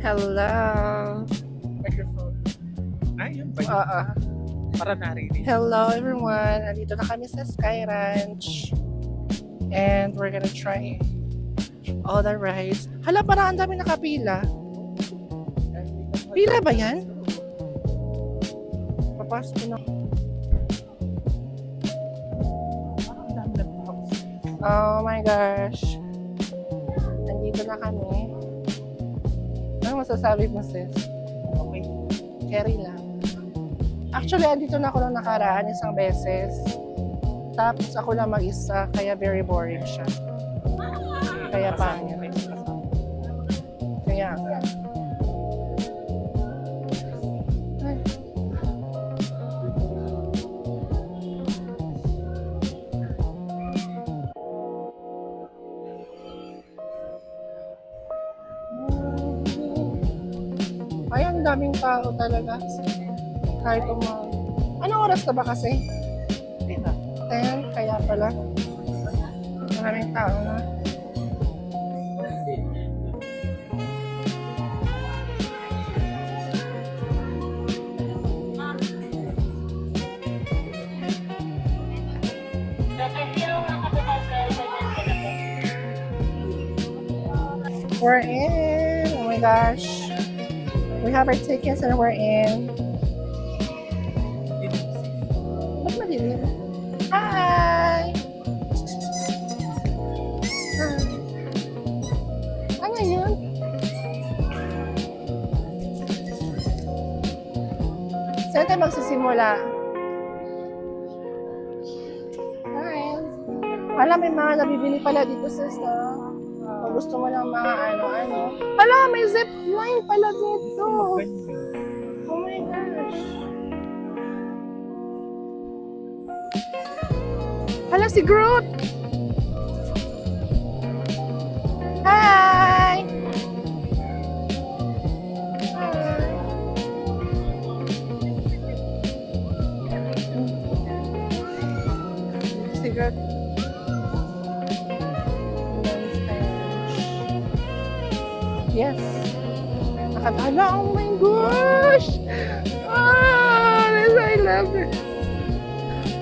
Hello. Microphone. Ay, yun ba yun? Oo. Para narinig. Hello everyone. Andito na kami sa Sky Ranch. And we're gonna try all the rides. Hala, parang ang dami nakapila. Pila ba yan? Papasok na. Oh my gosh. Andito na kami. Ano masasabi mo, sis? Okay. Carry lang. Actually, andito na ako nung nakaraan isang beses. Tapos ako lang mag-isa, kaya very boring siya. Kaya pangit. Kaya nga. Ay. Ay, ang daming tao talaga. Kahit anong oras na ba kasi? 10, kaya pala. Maraming tao na. We're in! Oh my gosh. We have our tickets and we're in. Ba't madilim? Hi! Ano yun? Saan tayo magsisimula? Hi! Alam, may mga nabibili pala dito sis, no? Kung gusto mo ng mga ano-ano. Hala, may zip line pala dito! Oh my gosh! Hala, si Groot! Hi! Si Groot. Yes. Hala, oh my gosh! Oh, this, I love it.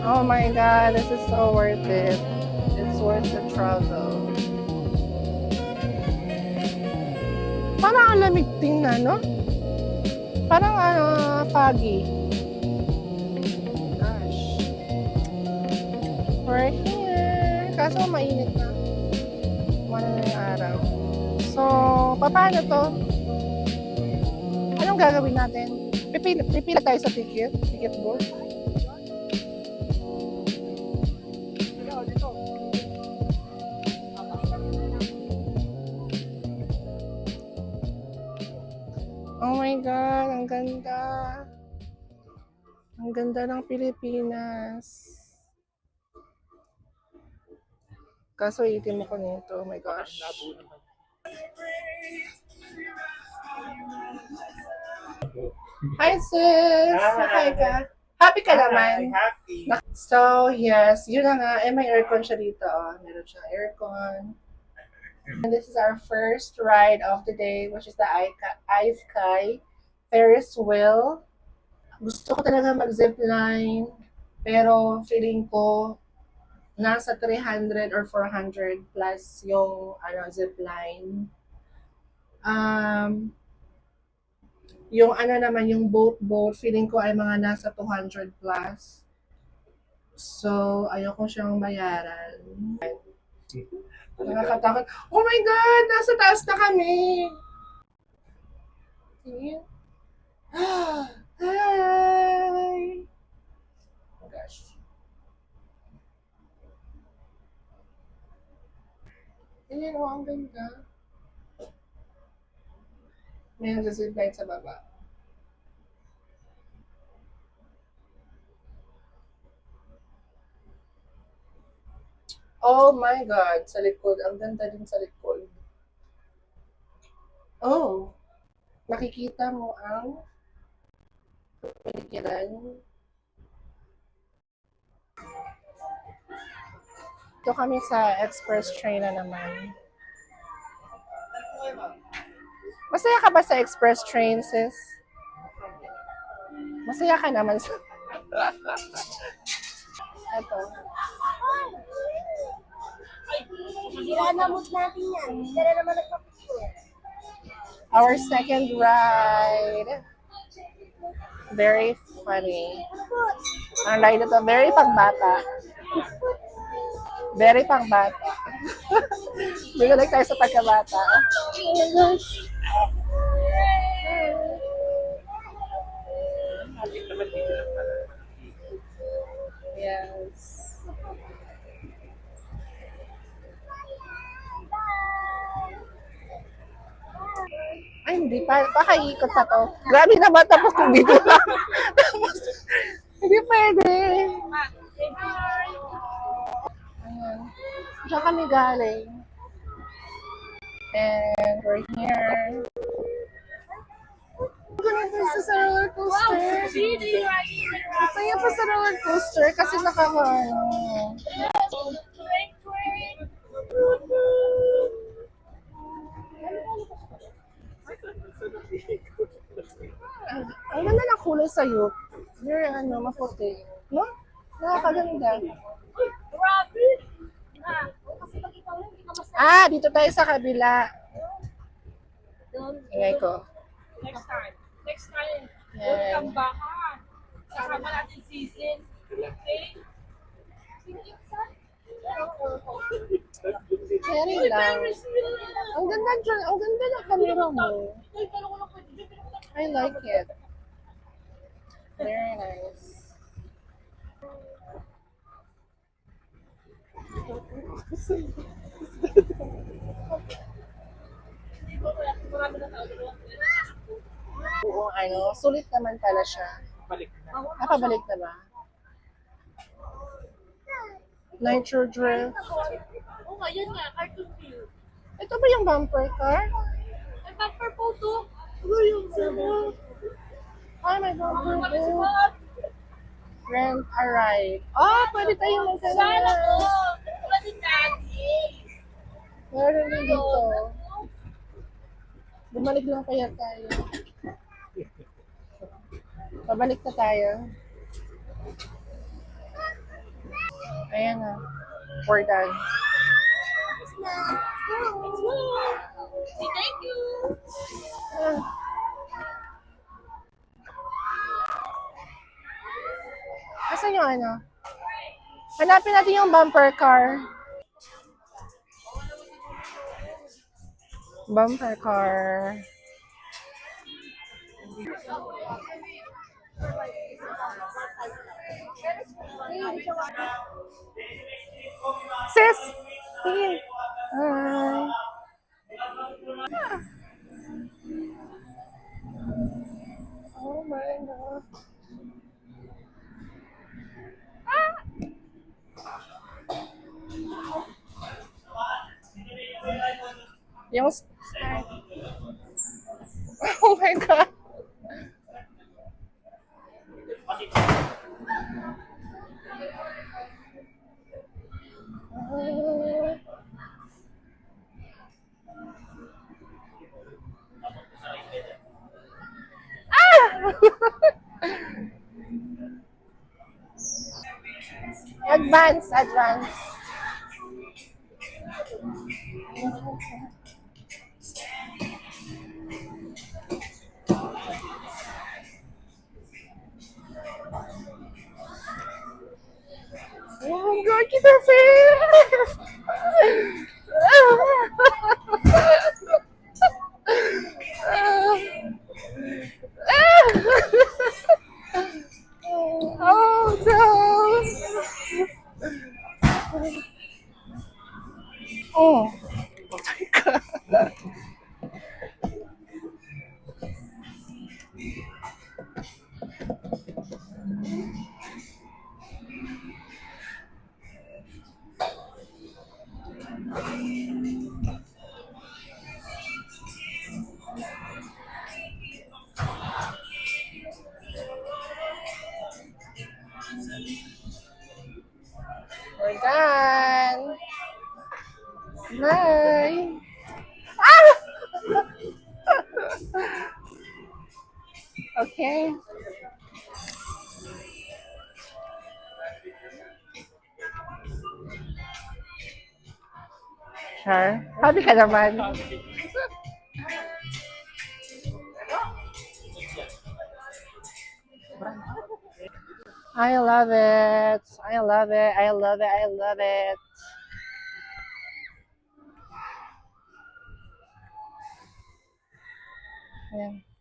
Oh my god, this is so worth it. It's worth the travel. Parang ang lamig tingnan, no? Parang foggy. Gosh. We're here. Kaso mainit na. Wala na yung araw. So, paano to? Anong gagawin natin? Pipila tayo sa ticket board. Oh my God, ang ganda. Ang ganda ng Pilipinas. Kaso itim ako nito, oh my gosh. Hi sis! Hi ka. Happy ka naman? Happy. So yes, yun na nga. Eh, may aircon siya dito. Oh. Meron siyang aircon. And this is our first ride of the day, which is the iSky Ferris wheel. Gusto ko talaga mag-zipline, pero feeling ko nasa 300 or 400 plus yung zipline. Yung naman, yung boat, feeling ko ay mga nasa 200 plus. So, ayoko siyang bayaran. Nakakatakot. Oh my God! Nasa taas na kami! See? Hi! Oh gosh. Ayan, oh, ang ganda. May nagzazipline sa baba. Oh my God! Sa likod. Ang ganda din sa likod. Oh! Makikita mo ang paligiran. Ito kami sa express train na naman. Masaya ka ba sa express train, sis? Masaya ka naman sa... Ito. Sinanamot natin yan. Hindi na naman nagpapicture. Our second ride. Very funny. Ang ride na to, very pangbata. Very pangbata. Bigalik tayo sa pagkabata. Oh my gosh. Bakit naman dito lang pala? Yes. Ay, hindi pa. Baka ikot pa to. Grabe naman, tapos kung dito lang. Tapos, hindi pwede. Ayan. Diyan kami galing. And we're here. Ganito sa roller coaster. Masaya pa sa roller coaster kasi nakakaano. Ang ganda ng kulay sa'yo. Very maputi. No? Nakakaganda. Dito tayo sa kabila. Ingay ko. Next time. Next time. Yan. Welcome back. Kasama natin season. Okay? Sino yung son? Very lang. Ang ganda dyan. Ang ganda ng camera mo. I like it. Very nice. Oo, sulit naman pala siya. Balik na. Pabalik na ba? Nitro Drift. Oo nga, yun nga. Cartoon view. Ito ba yung bumper car? Ay, bumper photo. Ano yung sama? Ay, may bumper car. Rent a ride. Pwede tayo Sana magkana. ko. Wala din daddy. Meron din dito. Bumalik lang kaya tayo. Pabalik na tayo. Ayan na. We're done. Let's go. Say thank you. Ah. Asan yung Hanapin natin yung bumper car. Bumper car. Sis! Sige. Hi. Oh my God. Yung oh my God. Advance, advance. Oh my God, kita Oh no! Oh my God. Okay. Char. Happy ka naman. I love it. I love it. I love it. I love it. Ayan.